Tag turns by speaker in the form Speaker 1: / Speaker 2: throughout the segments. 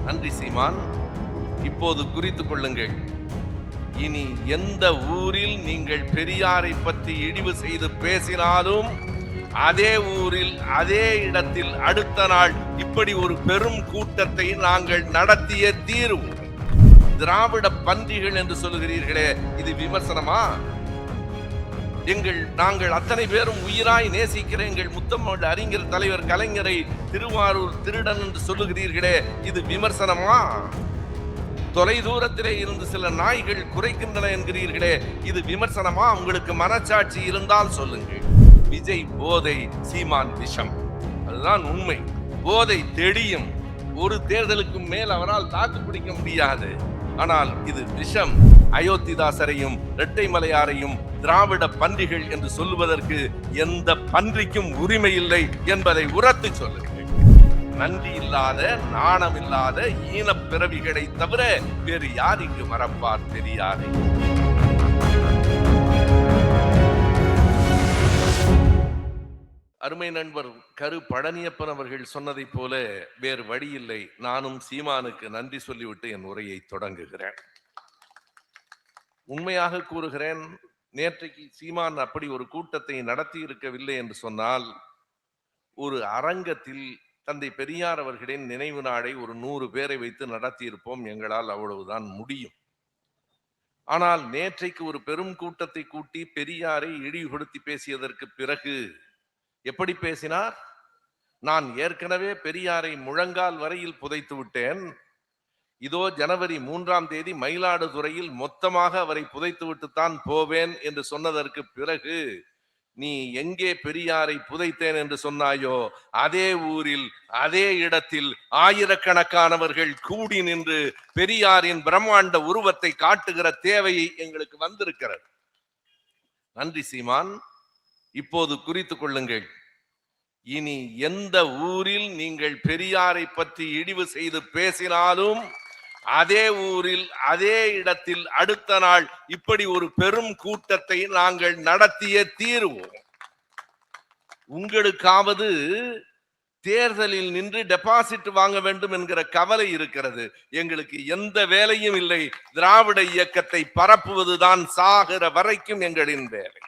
Speaker 1: நன்றி சீமான். இப்போது குறித்துக் கொள்ளுங்கள். இனி எந்த ஊரில் நீங்கள் பெரியாரை பற்றி இழிவு செய்து பேசினாலும் அதே ஊரில் அதே இடத்தில் அடுத்த நாள் இப்படி ஒரு பெரும் கூட்டத்தை நாங்கள் நடத்திய தீர்வோம். திராவிட பன்றிகள் என்று சொல்லுகிறீர்களே, இது விமர்சனமா? நாங்கள் அத்தனை பேரும் உயிராய் நேசிக்கிற எங்கள் முத்தமிழ் அறிஞர் தலைவர் கலைஞரை திருவாரூர் திருடன் என்று சொல்லுகிறீர்களே, இது விமர்சனமா? தொலை தூரத்திலே இருந்து சில நாய்கள் குறைக்கின்றன என்கிறீர்களே, இது விமர்சனமா? உங்களுக்கு மனச்சாட்சி இருந்தால் சொல்லுங்கள். விஜய் போதை, சீமான் விஷம். அதுதான் உண்மை. போதை தெளியும். ஒரு தேர்தலுக்கு மேல் அவரால் தாக்கு பிடிக்க முடியாது. ஆனால் இது விஷம். அயோத்திதாசரையும் இரட்டை மலையாரையும் திராவிட பன்றிகள் என்று சொல்லுவதற்கு எந்த பன்றிக்கும் உரிமை இல்லை என்பதை உரத்து சொல்லுங்கள். நன்றி இல்லாத, நாணம் இல்லாத ஈனப் பிறவிகளை தவிர வேறு யார் இங்கு மறப்பார் பெரியாரை? அருமை நண்பர் கரு பழனியப்பன் அவர்கள் சொன்னதை போல வேறு வழி இல்லை. நானும் சீமானுக்கு நன்றி சொல்லிவிட்டு என் உரையை தொடங்குகிறேன். உண்மையாக கூறுகிறேன், நேற்றைக்கு சீமான் அப்படி ஒரு கூட்டத்தை நடத்தி இருக்கவில்லை என்று சொன்னால், ஒரு அரங்கத்தில் தந்தை பெரியார் அவர்களின் நினைவு நாளை ஒரு 100 பேரை வைத்து நடத்தி இருப்போம். எங்களால் அவ்வளவுதான் முடியும். ஆனால் நேற்றைக்கு ஒரு பெரும் கூட்டத்தை கூட்டி பெரியாரை இழிவுபடுத்தி பேசியதற்கு பிறகு எப்படி பேசினார்? நான் ஏற்கனவே பெரியாரை முழங்கால் வரையில் புதைத்து விட்டேன். இதோ ஜனவரி 3ஆம் தேதி மயிலாடுதுறையில் மொத்தமாக அவரை புதைத்து விட்டுத்தான் போவேன் என்று சொன்னதற்கு பிறகு, நீ எங்கே பெரியாரை புதைத்தேன் என்று சொன்னாயோ அதே ஊரில் அதே இடத்தில் ஆயிரக்கணக்கானவர்கள் கூடி நின்று பெரியாரின் பிரம்மாண்ட உருவத்தை காட்டுகிற தேவை எங்களுக்கு வந்திருக்கிறது. நன்றி சீமான். இப்போது குறித்துக் கொள்ளுங்கள். இனி எந்த ஊரில் நீங்கள் பெரியாரை பற்றி இழிவு செய்து பேசினாலும் அதே ஊரில் அதே இடத்தில் அடுத்த நாள் இப்படி ஒரு பெரும் கூட்டத்தை நாங்கள் நடத்திய தீர்வோம். உங்களுக்காவது தேர்தலில் நின்று டெபாசிட் வாங்க வேண்டும் என்கிற கவலை இருக்கிறது. எங்களுக்கு எந்த வேலையும் இல்லை. திராவிட இயக்கத்தை பரப்புவதுதான் சாகிற வரைக்கும் எங்களின் வேலை.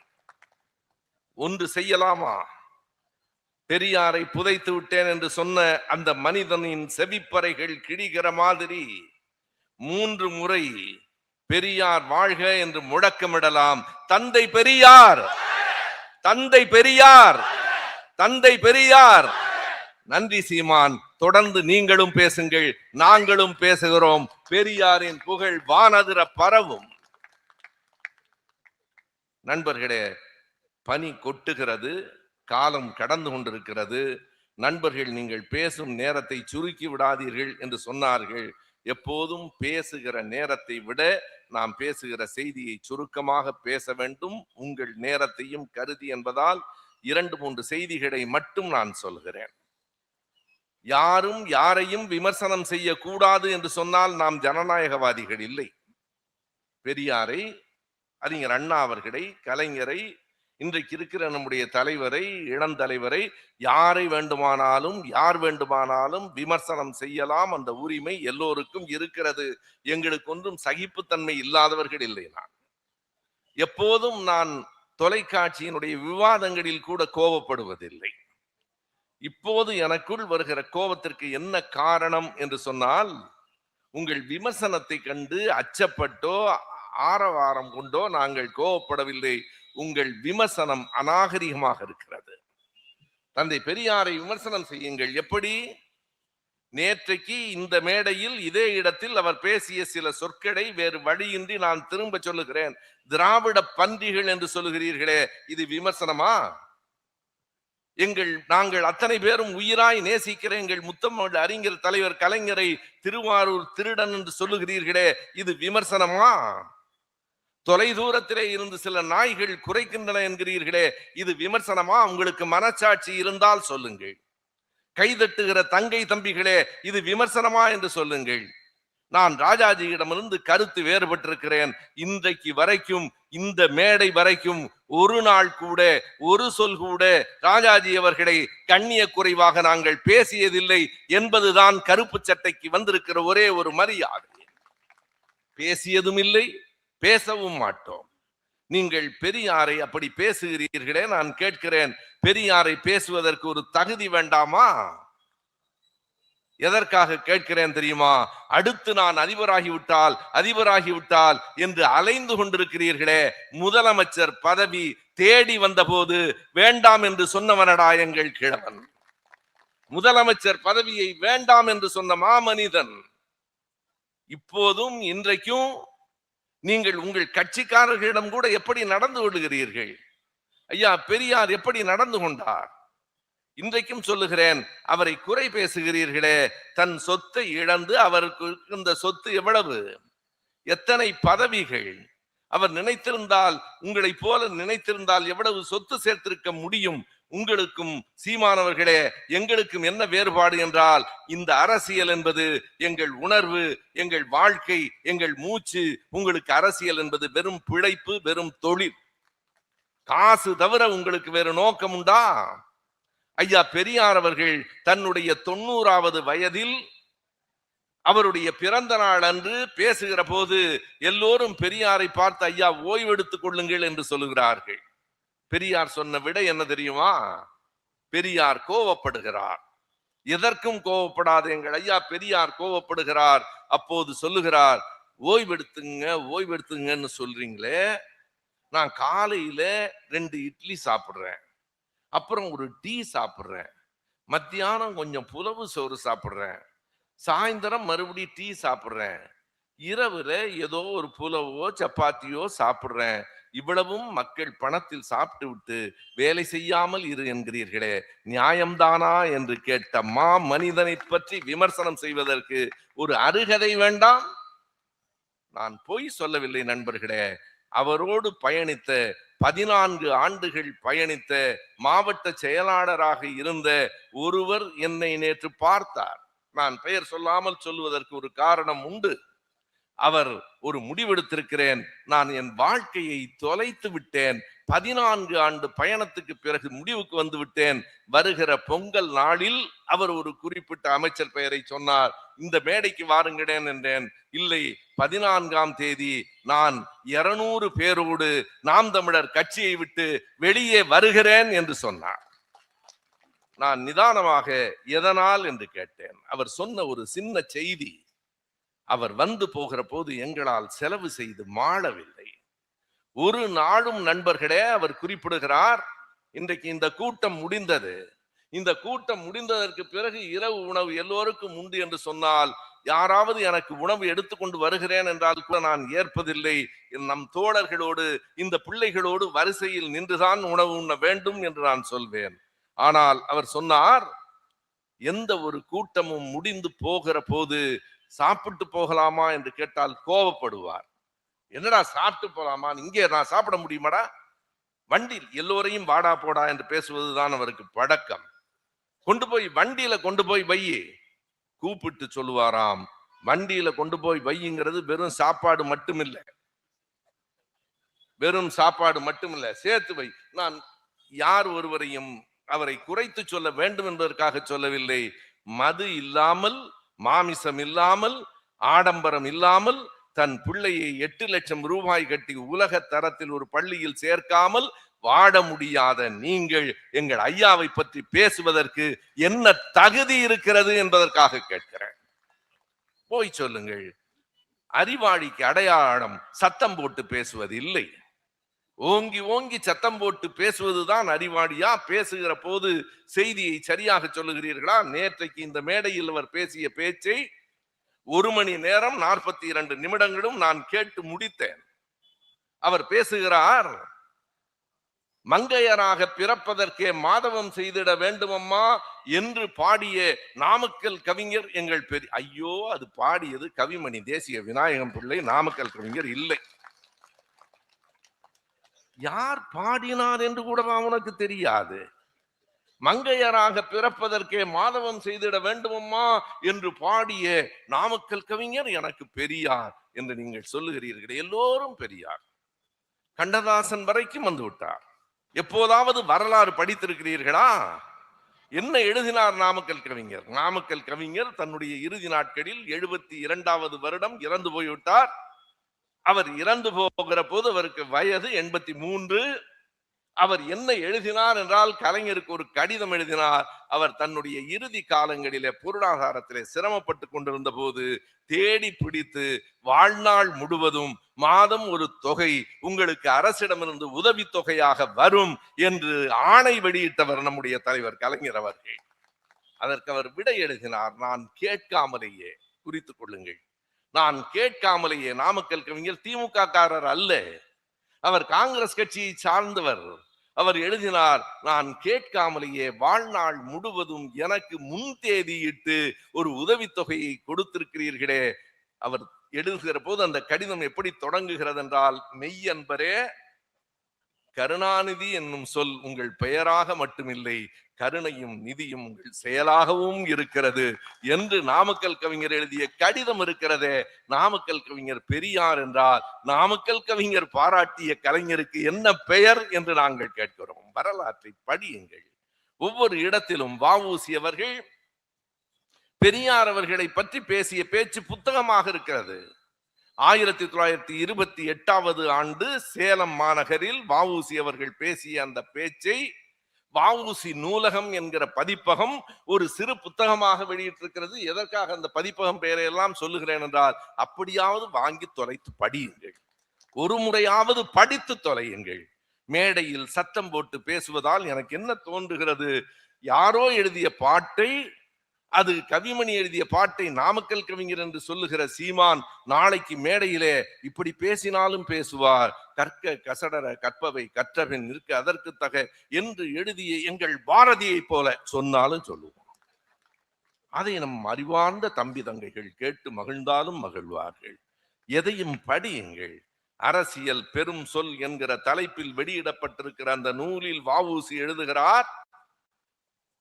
Speaker 1: ஒன்று செய்யலாமா? பெரியாரை புதைத்து விட்டேன் என்று சொன்ன அந்த மனிதனின் செவிப்பறைகள் கிழிகிற மாதிரி 3 முறை பெரியார் வாழ்க என்று முழக்கமிடலாம். தந்தை பெரியார், தந்தை பெரியார், தந்தை பெரியார். நன்றி சீமான். தொடர்ந்து நீங்களும் பேசுங்கள், நாங்களும் பேசுகிறோம். பெரியாரின் புகழ் வானதிர பரவும். நண்பர்களே, பனி கொட்டுகிறது, காலம் கடந்து கொண்டிருக்கிறது. நண்பர்கள், நீங்கள் பேசும் நேரத்தை சுருக்கி விடாதீர்கள் என்று சொன்னார்கள். எப்போதும் பேசுகிற நேரத்தை விட நாம் பேசுகிற செய்தியை சுருக்கமாக பேச வேண்டும், உங்கள் நேரத்தையும் கருதி என்பதால் 2-3 செய்திகளை மட்டும் நான் சொல்கிறேன். யாரும் யாரையும் விமர்சனம் செய்யக்கூடாது என்று சொன்னால் நாம் ஜனநாயகவாதிகள் இல்லை. பெரியாரை, அறிஞர் அண்ணா அவர்களை, கலைஞரை, இன்றைக்கு இருக்கிற நம்முடைய தலைவரை, இளந்தலைவரை, யாரை வேண்டுமானாலும் யார் வேண்டுமானாலும் விமர்சனம் செய்யலாம். அந்த உரிமை எல்லோருக்கும் இருக்கிறது. எங்களுக்கு ஒன்றும் சகிப்புத்தன்மை இல்லாதவர்கள் இல்லை. எப்போதும் நான் தொலைக்காட்சியினுடைய விவாதங்களில் கூட கோபப்படுவதில்லை. இப்போது எனக்குள் வருகிற கோபத்திற்கு என்ன காரணம் என்று சொன்னால், உங்கள் விமர்சனத்தை கண்டு அச்சப்பட்டோ ஆரவாரம் கொண்டோ நாங்கள் கோபப்படவில்லை. உங்கள் விமர்சனம் அநாகரிகமாக இருக்கிறது. தந்தை பெரியாரை விமர்சனம் செய்யுங்கள். எப்படி? நேற்றைக்கு இந்த மேடையில் இதே இடத்தில் அவர் பேசிய சில சொற்களை வேறு வழியின்றி நான் திரும்ப சொல்லுகிறேன். திராவிட பன்றிகள் என்று சொல்லுகிறீர்களே, இது விமர்சனமா? நாங்கள் அத்தனை பேரும் உயிராய் நேசிக்கிற எங்கள் முத்தமிழ் அறிஞர் தலைவர் கலைஞரை திருவாரூர் திருடன் என்று சொல்லுகிறீர்களே, இது விமர்சனமா? தொலை தூரத்திலே இருந்து சில நாய்கள் குறைக்கின்றன என்கிறீர்களே, இது விமர்சனமா? உங்களுக்கு மனச்சாட்சி இருந்தால் சொல்லுங்கள். கைதட்டுகிற தங்கை தம்பிகளே, இது விமர்சனமா என்று சொல்லுங்கள். நான் ராஜாஜியிடமிருந்து கருத்து வேறுபட்டிருக்கிறேன். இன்றைக்கு வரைக்கும், இந்த மேடை வரைக்கும் ஒரு நாள் கூட, ஒரு சொல் கூட ராஜாஜி அவர்களை கண்ணிய குறைவாக நாங்கள் பேசியதில்லை என்பதுதான் கருப்பு சட்டைக்கு வந்திருக்கிற ஒரே ஒரு மரியாதை. பேசியதும் இல்லை, பேசவும் மாட்டோம். நீங்கள் பெரியாரை அப்படி பேசுகிறீர்களே, நான் கேட்கிறேன், பெரியாரை பேசுவதற்கு ஒரு தகுதி வேண்டாமா? எதற்காக கேட்கிறேன் தெரியுமா? அடுத்து நான் அதிபராகிவிட்டால் என்று அலைந்து கொண்டிருக்கிறீர்களே, முதலமைச்சர் பதவி தேடி வந்தபோது வேண்டாம் என்று சொன்னவனடா எங்கள் கிழவன். முதலமைச்சர் பதவியை வேண்டாம் என்று சொன்ன மாமனிதன். இப்போதும் இன்றைக்கும் நீங்கள் உங்கள் கட்சிக்காரர்களிடம் கூட எப்படி நடந்து கொள்கிறீர்கள்? ஐயா பெரியார் எப்படி நடந்து கொண்டார்? இன்றைக்கும் சொல்லுகிறேன், அவரை குறை பேசுகிறீர்களே, தன் சொத்தை இழந்து அவருக்கு இந்த சொத்து எவ்வளவு, எத்தனை பதவிகள், அவர் நினைத்திருந்தால், உங்களை போல நினைத்திருந்தால் எவ்வளவு சொத்து சேர்த்திருக்க முடியும்? உங்களுக்கும் சீமானவர்களே எங்களுக்கும் என்ன வேறுபாடு என்றால், இந்த அரசியல் என்பது எங்கள் உணர்வு, எங்கள் வாழ்க்கை, எங்கள் மூச்சு. உங்களுக்கு அரசியல் என்பது வெறும் பிழைப்பு, வெறும் தொழில். காசு தவிர உங்களுக்கு வேறு நோக்கம் உண்டா? ஐயா பெரியார் அவர்கள் தன்னுடைய 90வது வயதில் அவருடைய பிறந்த நாள் அன்று பேசுகிற போது எல்லோரும் பெரியாரை பார்த்து ஐயா ஓய்வெடுத்துக் கொள்ளுங்கள் என்று சொல்லுகிறார்கள். பெரியார் சொன்ன விடை என்ன தெரியுமா? பெரியார் கோவப்படுகிறார். எதற்கும் கோவப்படாத எங்கள் ஐயா பெரியார் கோவப்படுகிறார். அப்போது சொல்லுகிறார், ஓய்வெடுத்துங்கன்னு சொல்றீங்களே, நான் காலையில 2 இட்லி சாப்பிடுறேன், அப்புறம் ஒரு டீ சாப்பிடுறேன், மத்தியானம் கொஞ்சம் புலவு சோறு சாப்பிடுறேன், சாயந்தரம் மறுபடியும் டீ சாப்பிடுறேன், இரவுல ஏதோ ஒரு புலவோ சப்பாத்தியோ சாப்பிடுறேன். இவ்வளவும் மக்கள் பணத்தில் சாப்பிட்டு விட்டு வேலை செய்யாமல் இரு என்கிறீர்களே, நியாயம்தானா என்று கேட்ட மனிதனை பற்றி விமர்சனம் செய்வதற்கு ஒரு அருகதை வேண்டாம்? நான் பொய் சொல்லவில்லை நண்பர்களே. அவரோடு பயணித்த 14 ஆண்டுகள் பயணித்த மாவட்ட செயலாளராக இருந்த ஒருவர் என்னை நேற்று பார்த்தார். நான் பெயர் சொல்லாமல் சொல்வதற்கு ஒரு காரணம் உண்டு. அவர் ஒரு முடிவெடுத்திருக்கிறேன், நான் என் வாழ்க்கையை தொலைத்து விட்டேன், 14 ஆண்டு பயணத்துக்கு பிறகு முடிவுக்கு வந்து விட்டேன். வருகிற பொங்கல் நாளில் அவர் ஒரு குறிப்பிட்ட அமைச்சர் பெயரை சொன்னார். இந்த மேடைக்கு வாருங்களேன் என்றேன். இல்லை, 14ஆம் தேதி நான் 200 பேரோடு நாம் தமிழர் கட்சியை விட்டு வெளியே வருகிறேன் என்று சொன்னார். நான் நிதானமாக எதனால் என்று கேட்டேன். அவர் சொன்ன ஒரு சின்ன செய்தி, அவர் வந்து போகிற போது எங்களால் செலவு செய்து மாளவில்லை. ஒரு நாளும் நண்பர்களே, அவர் குறிப்பிடுகிறார், இன்றைக்கு இந்த கூட்டம் முடிந்தது, இந்த கூட்டம் முடிந்ததற்கு பிறகு இரவு உணவு எல்லோருக்கும் உண்டு என்று சொன்னால், யாராவது எனக்கு உணவு எடுத்துக்கொண்டு வருகிறேன் என்றால் கூட நான் ஏற்பதில்லை. நம் தோழர்களோடு, இந்த பிள்ளைகளோடு வரிசையில் நின்றுதான் உணவு உண்ண வேண்டும் என்று நான் சொல்வேன். ஆனால் அவர் சொன்னார், எந்த ஒரு கூட்டமும் முடிந்து போகிற போது சாப்பிட்டு போகலாமா என்று கேட்டால் கோபப்படுவார். என்னடா சாப்பிட்டு போலாமா, இங்கே நான் சாப்பிட முடியுமாடா? வண்டியில் எல்லோரையும் வாடா போடா என்று பேசுவதுதான் அவருக்கு பழக்கம். கொண்டு போய் வண்டியில கொண்டு போய் வையி கூப்பிட்டு சொல்லுவாராம். வண்டியில கொண்டு போய் வையுங்கிறது வெறும் சாப்பாடு மட்டுமில்லை, சேர்த்து வை. நான் யார் ஒருவரையும் அவரை குறைத்து சொல்ல வேண்டும் என்பதற்காக சொல்லவில்லை. மது இல்லாமல், மாமிசம் இல்லாமல், ஆடம்பரம் இல்லாமல் தன் பிள்ளையை 8 லட்சம் ரூபாய் கட்டி உலக தரத்தில் ஒரு பள்ளியில் சேர்க்காமல் வாழ முடியாத நீங்கள் எங்கள் ஐயாவை பற்றி பேசுவதற்கு என்ன தகுதி இருக்கிறது என்பதற்காக கேட்கிறேன். போய் சொல்லுங்கள். அறிவாளிக்கு அடையாளம் சத்தம் போட்டு பேசுவது இல்லை, ஓங்கி ஓங்கி சத்தம் போட்டு பேசுவதுதான் அறிவாளியா? பேசுகிற போது செய்தியை சரியாக சொல்லுகிறீர்களா? நேற்றைக்கு இந்த மேடையில் அவர் பேசிய பேச்சை 1 மணி நேரம் 42 நிமிடங்களும் நான் கேட்டு முடித்தேன். அவர் பேசுகிறார், மங்கையராக பிறப்பதற்கே மாதவம் செய்திட வேண்டுமம்மா என்று பாடிய நாமக்கல் கவிஞர் எங்கள் ஐயோ, அது பாடியது கவிமணி தேசிய விநாயகம் பிள்ளை, நாமக்கல் கவிஞர் இல்லை. யார் பாடினார் என்று கூட உனக்கு தெரியாது. மங்கையராக பிறப்பதற்கே மாதவம் செய்திட வேண்டுமம்மா என்று பாடிய நாமக்கல் கவிஞர் எனக்கு பெரியார் என்று நீங்கள் சொல்லுகிறீர்கள். எல்லோரும் பெரியார். கண்ணதாசன் வரைக்கும் வந்து விட்டார். எப்போதாவது வரலாறு படித்திருக்கிறீர்களா? என்ன எழுதினார் நாமக்கல் கவிஞர்? நாமக்கல் கவிஞர் தன்னுடைய இறுதி நாட்களில் 72வது வருடம் இறந்து போய்விட்டார். அவர் இறந்து போகிற போது அவருக்கு வயது 83. அவர் என்ன எழுதினார் என்றால், கலைஞருக்கு ஒரு கடிதம் எழுதினார். அவர் தன்னுடைய இறுதி காலங்களிலே பொருளாதாரத்திலே சிரமப்பட்டு கொண்டிருந்த போது தேடி பிடித்து வாழ்நாள் முழுவதும் மாதம் ஒரு தொகை உங்களுக்கு அரசிடமிருந்து உதவி தொகையாக வரும் என்று ஆணை வெளியிட்டவர் நம்முடைய தலைவர் கலைஞர் அவர்கள். அதற்கு அவர் விடை எழுதினார், நான் கேட்காமலேயே. குறித்துக் கொள்ளுங்கள், நான் கேட்காமலேயே. நாமக்கல் கவிஞர் திமுக காரர் அல்ல, அவர் காங்கிரஸ் கட்சியை சார்ந்தவர். அவர் எழுதினார், நான் கேட்காமலேயே வாழ்நாள் முழுவதும் எனக்கு முன் தேதியிட்டு ஒரு உதவித்தொகையை கொடுத்திருக்கிறீர்களே. அவர் எழுதுகிற போது அந்த கடிதம் எப்படி தொடங்குகிறது என்றால், மெய்யன்பரே, கருணாநிதி என்னும் சொல் உங்கள் பெயராக மட்டுமில்லை, கருணையும் நிதியும் உங்கள் செயலாகவும் இருக்கிறது என்று நாமக்கல் கவிஞர் எழுதிய கடிதம் இருக்கிறதே. நாமக்கல் கவிஞர் பெரியார் என்றால் நாமக்கல் கவிஞர் பாராட்டிய கலைஞருக்கு என்ன பெயர் என்று நாங்கள் கேட்கிறோம். வரலாற்றை படியுங்கள். ஒவ்வொரு இடத்திலும் வ.உ.சி. அவர்கள் பெரியார் அவர்களை பற்றி பேசிய பேச்சு புத்தகமாக இருக்கிறது. 1928வது ஆண்டு சேலம் மாநகரில் வ.உ.சி. அவர்கள் பேசிய அந்த பேச்சை வ.உ.சி. நூலகம் என்கிற பதிப்பகம் ஒரு சிறு புத்தகமாக வெளியிட்டிருக்கிறது. எதற்காக அந்த பதிப்பகம் பெயரை எல்லாம் சொல்லுகிறேன் என்றால், அப்படியாவது வாங்கி தொலைத்து படியுங்கள், ஒரு முறையாவது படித்து தொலையுங்கள். மேடையில் சத்தம் போட்டு பேசுவதால் எனக்கு என்ன தோன்றுகிறது, யாரோ எழுதிய பாட்டை, அது கவிமணி எழுதிய பாட்டை நாமக்கல் கவிஞர் என்று சொல்லுகிற சீமான் நாளைக்கு மேடையிலே இப்படி பேசினாலும் பேசுவார். கற்க கசடர கற்பவை கற்றபின் நிற்க அதற்கு தக என்று எழுதிய எங்கள் பாரதியை போல சொன்னாலும் சொல்லுவோம். அதை நம் அறிவார்ந்த தம்பி தங்கைகள் கேட்டு மகிழ்ந்தாலும் மகிழ்வார்கள். எதையும் படியுங்கள். அரசியல் பெரும் சொல் என்கிற தலைப்பில் வெளியிடப்பட்டிருக்கிற அந்த நூலில் வ.உ.சி. எழுதுகிறார்,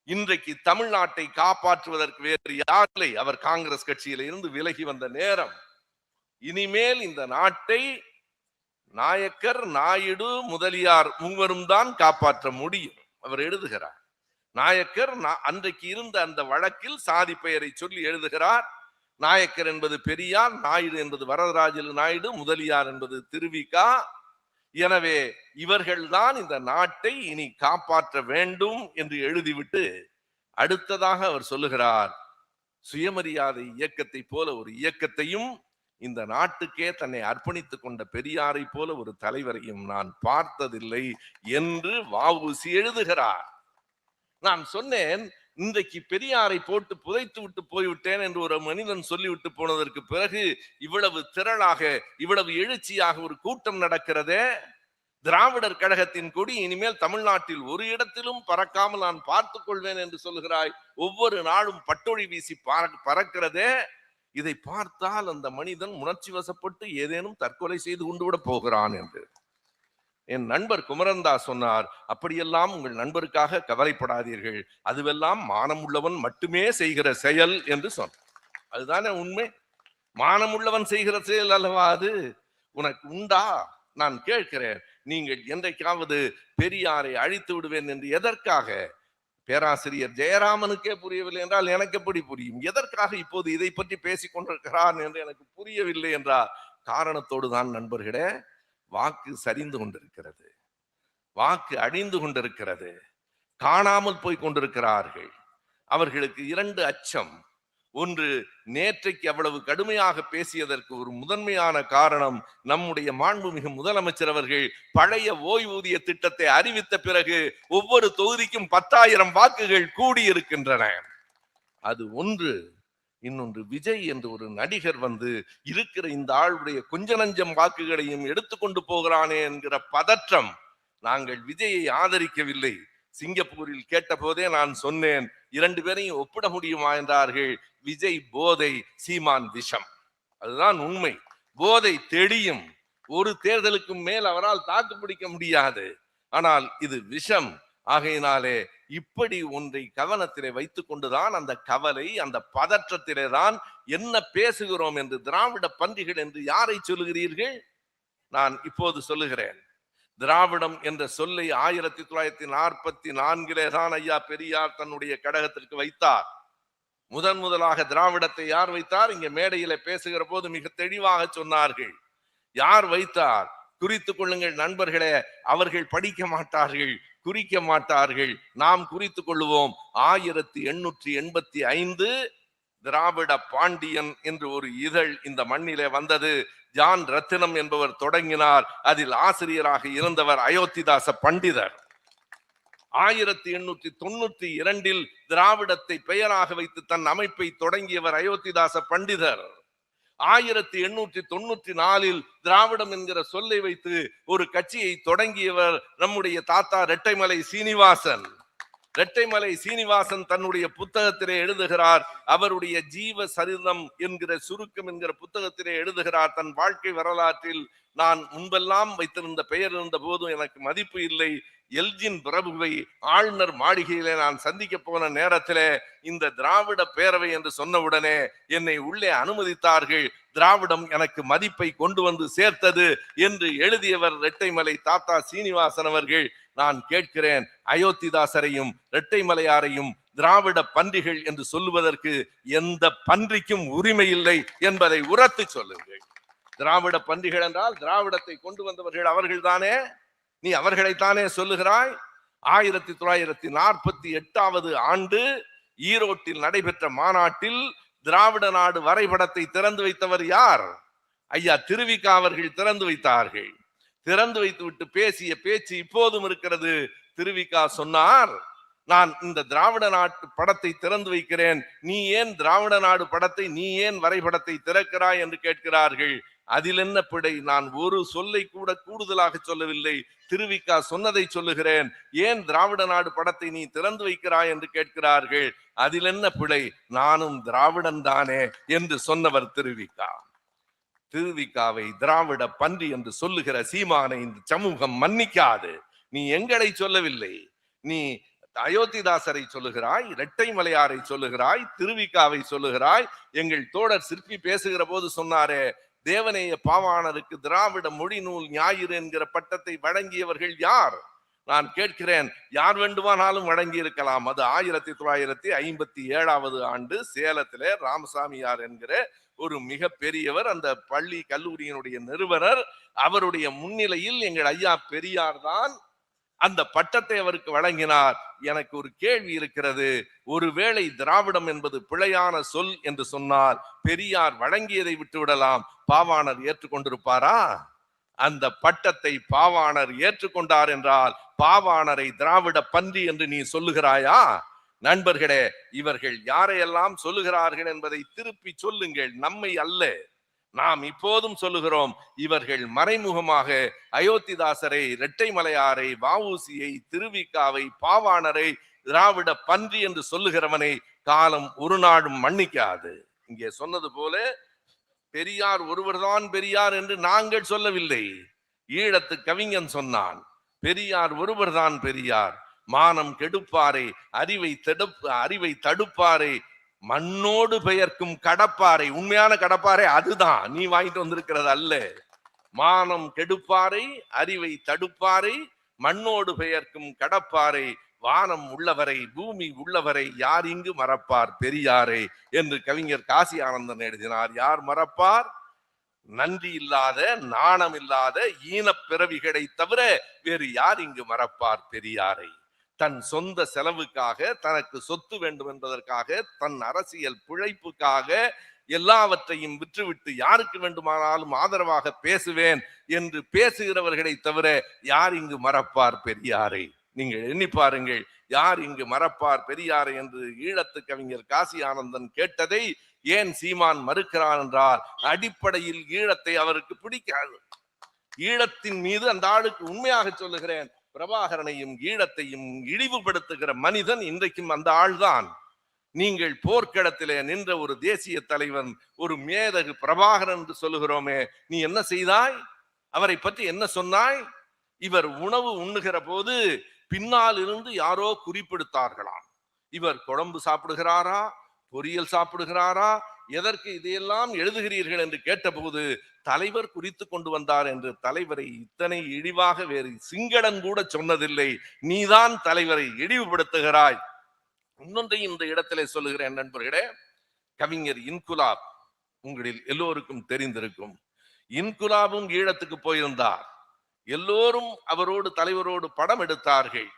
Speaker 1: இன்றைக்கு தமிழ்நாட்டை காப்பாற்றுவதற்கு வேறு யாரில்லை. அவர் காங்கிரஸ் கட்சியில இருந்து விலகி வந்த நேரம். இனிமேல் இந்த நாட்டை நாயக்கர், நாயுடு, முதலியார் மூவரும் தான் காப்பாற்ற முடியும். அவர் எழுதுகிறார், நாயக்கர் அன்றைக்கு இருந்த அந்த வழக்கில் சாதி பெயரை சொல்லி எழுதுகிறார். நாயக்கர் என்பது பெரியார், நாயுடு என்பது வரதராஜலு நாயுடு, முதலியார் என்பது திருவிகா. எனவே இவர்கள்தான் இந்த நாட்டை இனி காப்பாற்ற வேண்டும் என்று எழுதிவிட்டு அடுத்ததாக அவர் சொல்லுகிறார், சுயமரியாதை இயக்கத்தை போல ஒரு இயக்கத்தையும் இந்த நாட்டுக்கே தன்னை அர்ப்பணித்துக் கொண்ட பெரியாரை போல ஒரு தலைவரையும் நான் பார்த்ததில்லை என்று வ.உ.சி. எழுதுகிறார். நான் சொன்னேன், இன்றைக்கு பெரியாரை போட்டு புதைத்து விட்டு போய்விட்டேன் என்று ஒரு மனிதன் சொல்லிவிட்டு போனதற்கு பிறகு இவ்வளவு திரளாக, இவ்வளவு எழுச்சியாக ஒரு கூட்டம் நடக்கிறதே. திராவிடர் கழகத்தின் கொடி இனிமேல் தமிழ்நாட்டில் ஒரு இடத்திலும் பறக்காமல் நான் பார்த்துக் கொள்வேன் என்று சொல்லுகிறாய். ஒவ்வொரு நாளும் பட்டொழி வீசி பறக்கிறதே. இதை பார்த்தால் அந்த மனிதன் உணர்ச்சி வசப்பட்டு ஏதேனும் தற்கொலை செய்து கொண்டு விட போகிறான் என்று என் நண்பர் குமரன்தாஸ் சொன்னார். அப்படியெல்லாம் உங்கள் நண்பருக்காக கவலைப்படாதீர்கள், அதுவெல்லாம் மானம் உள்ளவன் மட்டுமே செய்கிற செயல் என்று சொன்னார். அதுதானே உண்மை. மானமுள்ளவன் செய்கிற செயல் அல்லவா அது? உனக்கு உண்டா? நான் கேட்கிறேன், நீங்கள் என்றைக்காவது பெரியாரை அழித்து விடுவேன் என்று எதற்காக? பேராசிரியர் ஜெயராமனுக்கே புரியவில்லை என்றால் எனக்கு எப்படி புரியும்? எதற்காக இப்போது இதை பற்றி பேசிக் கொண்டிருக்கிறான் என்று எனக்கு புரியவில்லை என்றால் காரணத்தோடு தான் நண்பர்களே. வாக்கு சரிந்து கொண்டிருக்கிறது, வாக்கு அழிந்து கொண்டிருக்கிறது, காணாமல் போய் கொண்டிருக்கிறார்கள். அவர்களுக்கு 2 அச்சம். ஒன்று, நேற்றைக்கு அவ்வளவு கடுமையாக பேசியதற்கு ஒரு முதன்மையான காரணம், நம்முடைய மாண்புமிகு முதலமைச்சர் அவர்கள் பழைய ஓய்வூதிய திட்டத்தை அறிவித்த பிறகு ஒவ்வொரு தொகுதிக்கும் 10,000 வாக்குகள் கூடியிருக்கின்றன. அது ஒன்று. இன்னொன்று, விஜய் என்று ஒரு நடிகர் வந்து இருக்கிற இந்த ஆளுடைய கொஞ்ச நஞ்சம் வாக்குகளையும் எடுத்துக்கொண்டு போகிறானே என்கிற பதற்றம். நாங்கள் விஜயை ஆதரிக்கவில்லை. சிங்கப்பூரில் கேட்ட போதே நான் சொன்னேன், 2 பேரையும் ஒப்பிட முடியுமா என்றார்கள். விஜய் போதை, சீமான் விஷம். அதுதான் உண்மை. போதை தெளியும், ஒரு தேர்தலுக்கு மேல் அவரால் தாக்கு பிடிக்க முடியாது. ஆனால் இது விஷம். ஆகையினாலே இப்படி ஒன்றை கவனத்திலே வைத்துக் கொண்டுதான் அந்த கவலை, அந்த பதற்றத்திலே தான் என்ன பேசுகிறோம் என்று திராவிட பன்றிகள் என்று யாரை சொல்லுகிறீர்கள்? நான் இப்போது சொல்லுகிறேன். திராவிடம் என்ற சொல்லை 1944 தான் ஐயா பெரியார் தன்னுடைய கடகத்திற்கு வைத்தார். முதலாக திராவிடத்தை யார் வைத்தார்? இங்க மேடையில பேசுகிற போது மிக தெளிவாக சொன்னார்கள். யார் வைத்தார்? குறித்துக் கொள்ளுங்கள் நண்பர்களே, அவர்கள் படிக்க மாட்டார்கள், குறிக்க மாட்டார்கள், நாம் குறித்துக் கொள்ளுவோம். 1885 திராவிட பாண்டியன் என்று ஒரு இதழ் இந்த மண்ணிலே வந்தது. ஜான் ரத்தினம் என்பவர் தொடங்கினார். அதில் ஆசிரியராக இருந்தவர் அயோத்திதாச பண்டிதர். 1892 திராவிடத்தை பெயராக வைத்து தன் அமைப்பை தொடங்கியவர் அயோத்திதாச பண்டிதர். 1894 திராவிடம் என்கிற சொல்லை வைத்து ஒரு கட்சியை தொடங்கியவர் நம்முடைய தாத்தா ரெட்டைமலை சீனிவாசன். ரெட்டைமலை சீனிவாசன் தன்னுடைய புத்தகத்திலே எழுதுகிறார், அவருடைய ஜீவ சரிதம் என்கிற சுருக்கம் என்கிற புத்தகத்திலே எழுதுகிறார், தன் வாழ்க்கை வரலாற்றில் நான் முன்பெல்லாம் வைத்திருந்த பெயர் இருந்த போதும் எனக்கு மதிப்பு இல்லை. எல்ஜின் பிரபுவை ஆளுநர் மாளிகையிலே நான் சந்திக்க போன நேரத்திலே இந்த திராவிட பேரவை என்று சொன்னவுடனே என்னை உள்ளே அனுமதித்தார்கள். திராவிடம் எனக்கு மதிப்பை கொண்டு வந்து சேர்த்தது என்று எழுதியவர் ரெட்டைமலை தாத்தா சீனிவாசன் அவர்கள். நான் கேட்கிறேன், அயோத்திதாசரையும் ரெட்டைமலையாரையும் திராவிட பன்றிகள் என்று சொல்லுவதற்கு எந்த பன்றிக்கும் உரிமை இல்லை என்பதை உரத்து சொல்லுங்கள். திராவிட பன்றிகள் என்றால் திராவிடத்தை கொண்டு வந்தவர்கள் அவர்கள் தானே. நீ அவர்களைத்தானே சொல்லுகிறாய். 1948 ஈரோட்டில் நடைபெற்ற மாநாட்டில் திராவிட நாடு வரைபடத்தை திறந்து வைத்தவர் யார்? ஐயா திருவிக அவர்கள் திறந்து வைத்தார்கள். திறந்து வைத்து விட்டு பேசிய பேச்சு இப்போதும் இருக்கிறது. திருவிக சொன்னார், நான் இந்த திராவிட நாட்டு படத்தை திறந்து வைக்கிறேன், நீ ஏன் திராவிட நாடு படத்தை, நீ ஏன் வரைபடத்தை திறக்கிறாய் என்று கேட்கிறார்கள். அதில் என்ன பிழை? நான் ஒரு சொல்லை கூட கூடுதலாக சொல்லவில்லை. திருவிக சொன்னதை சொல்லுகிறேன். ஏன் திராவிட நாடு படத்தை நீ திறந்து வைக்கிறாய் என்று கேட்கிறார்கள். அதில் என்ன பிழை? நானும் திராவிடன் தானே என்று சொன்னவர் திருவிக. திருவிகாவை திராவிட பன்றி என்று சொல்லுகிற சீமானை இந்த சமூகம் மன்னிக்காது. நீ எங்களை சொல்லவில்லை, நீ அயோத்திதாசரை சொல்லுகிறாய், ரெட்டைமலையாரை சொல்லுகிறாய், திருவிகாவை சொல்லுகிறாய். எங்கள் தோழர் சிற்பி பேசுகிற போது சொன்னாரே, தேவநேய பாவாணருக்கு திராவிட மொழி நூல் ஞாயிறு என்கிற பட்டத்தை வழங்கியவர்கள் யார்? நான் கேட்கிறேன், யார் வேண்டுமானாலும் வழங்கி இருக்கலாம். அது 1957 சேலத்திலே ராமசாமியார் என்கிற ஒரு மிக பெரியவர், அந்த பள்ளி கல்லூரியினுடைய நிறுவனர், அவருடைய முன்னிலையில் எங்கள் ஐயா பெரியார் தான் அந்த பட்டத்தை அவருக்கு வழங்கினார். எனக்கு ஒரு கேள்வி இருக்கிறது. ஒருவேளை திராவிடம் என்பது பிழையான சொல் என்று சொன்னால் பெரியார் வழங்கியதை விட்டுவிடலாம், பாவாணர் ஏற்றுக்கொண்டிருப்பாரா? அந்த பட்டத்தை பாவாணர் ஏற்றுக்கொண்டார் என்றால் பாவாணரை திராவிட பன்றி என்று நீ சொல்லுகிறாயா? நண்பர்களே, இவர்கள் யாரையெல்லாம் சொல்லுகிறார்கள் என்பதை திருப்பி சொல்லுங்கள், நம்மை அல்ல. நாம் இப்போதும் சொல்லுகிறோம், இவர்கள் மறைமுகமாக அயோத்திதாசரை, ரெட்டைமலையாரை, வஉசியை, திருவிகாவை, பாவாணரை திராவிட பன்றி என்று சொல்லுகிறவனை காலம் ஒரு நாடும் மன்னிக்காது. இங்கே சொன்னது போல பெரியார் ஒருவர்தான் பெரியார் என்று நாங்கள் சொல்லவில்லை. ஈழத்து கவிஞன் சொன்னான், பெரியார் ஒருவர்தான் பெரியார், மானம் கெடுப்பாரை, அறிவை தடுப்பாரை, மண்ணோடு பெயர்க்கும் கடப்பாரை. உண்மையான கடப்பாரை அதுதான், நீ வாங்கிட்டு வந்திருக்கிறது அல்ல. மானம் கெடுப்பாரை, அறிவை தடுப்பாரை, மண்ணோடு பெயர்க்கும் கடப்பாரை, வானம் உள்ளவரை, பூமி உள்ளவரை யார் இங்கு மறப்பார் பெரியாரை என்று கவிஞர் காசி ஆனந்தன் எழுதினார். யார் மறப்பார்? நன்றி இல்லாத, நாணம் இல்லாத ஈனப் பிறவிகளை தவிர வேறு யார் இங்கு மறப்பார் பெரியாரை? தன் சொந்த செலவுக்காக, தனக்கு சொத்து வேண்டும் என்பதற்காக, தன் அரசியல் பிழைப்புக்காக எல்லாவற்றையும் விற்றுவிட்டு யாருக்கு வேண்டுமானாலும் ஆதரவாக பேசுவேன் என்று பேசுகிறவர்களை தவிர யார் இங்கு மறப்பார் பெரியாரை? நீங்கள் எண்ணி பாருங்கள், யார் இங்கு மறப்பார் பெரியாரை என்று ஈழத்து கவிஞர் காசி ஆனந்தன் கேட்டதை ஏன் சீமான் மறுக்கிறான் என்றால், அடிப்படையில் ஈழத்தை அவருக்கு பிடிக்காது. ஈழத்தின் மீது அந்த ஆளுக்கு, உண்மையாக சொல்லுகிறேன், பிரபாகரனையும் ஈழத்தையும் இழிவுபடுத்துகிற மனிதன் இன்றைக்கும் அந்த ஆள்தான். நீங்கள் போர்க்களத்திலே நின்ற ஒரு தேசிய தலைவன், ஒரு மேதகு பிரபாகரன் என்று சொல்லுகிறோமே, நீ என்ன செய்தாய்? அவரை பற்றி என்ன சொன்னாய்? இவர் உணவு உண்ணுகிற போது பின்னால் இருந்து யாரோ குறிப்பிடுத்தார்களாம், இவர் குழம்பு சாப்பிடுகிறாரா, பொரியல் சாப்பிடுகிறாரா, எதற்கு இதையெல்லாம் எழுதுகிறீர்கள் என்று கேட்டபோது தலைவர் குறித்து கொண்டு வந்தார் என்று தலைவரை இத்தனை இழிவாக வேறு சிங்களன் கூட சொன்னதில்லை. நீதான் தலைவரை இழிவுபடுத்துகிறாய். இன்னொன்றையும் இந்த இடத்திலே சொல்லுகிறேன் நண்பர்களே. கவிஞர் இன்குலாப் உங்களில் எல்லோருக்கும் தெரிந்திருக்கும். இன்குலாபும் ஈழத்துக்கு போயிருந்தார். எல்லோரும் அவரோடு தலைவரோடு படம் எடுத்தார்கள்.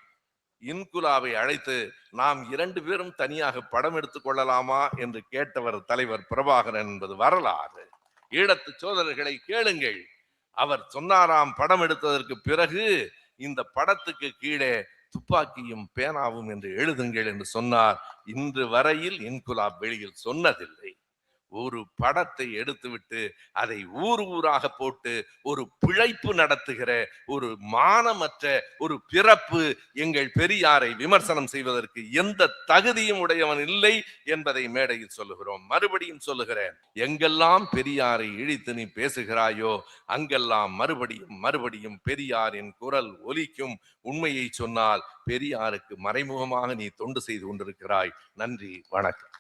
Speaker 1: இன்குலாவை அழைத்து நாம் 2 பேரும் தனியாக படம் எடுத்துக் கொள்ளலாமா என்று கேட்டவர் தலைவர் பிரபாகரன் என்பது வரலாறு. ஈழத்து சோதரர்களை கேளுங்கள். அவர் சொன்னாராம், படம் எடுத்ததற்கு பிறகு இந்த படத்துக்கு கீழே துப்பாக்கியும் பேனாவும் என்று எழுதுங்கள் என்று சொன்னார். இன்று வரையில் இன்குலாப் வெளியில் சொன்னதில்லை. ஒரு படத்தை எடுத்துவிட்டு அதை ஊர் ஊராக போட்டு ஒரு பிழைப்பு நடத்துகிற ஒரு மானமற்ற ஒரு பிறப்பு எங்கள் பெரியாரை விமர்சனம் செய்வதற்கு எந்த தகுதியும் உடையவன் இல்லை என்பதை மேடையில் சொல்லுகிறோம். மறுபடியும் சொல்லுகிறேன், எங்கெல்லாம் பெரியாரை இழித்து நீ பேசுகிறாயோ அங்கெல்லாம் மறுபடியும் மறுபடியும் பெரியாரின் குரல் ஒலிக்கும். உண்மையை சொன்னால் பெரியாருக்கு மறைமுகமாக நீ தொண்டு செய்து கொண்டிருக்கிறாய். நன்றி, வணக்கம்.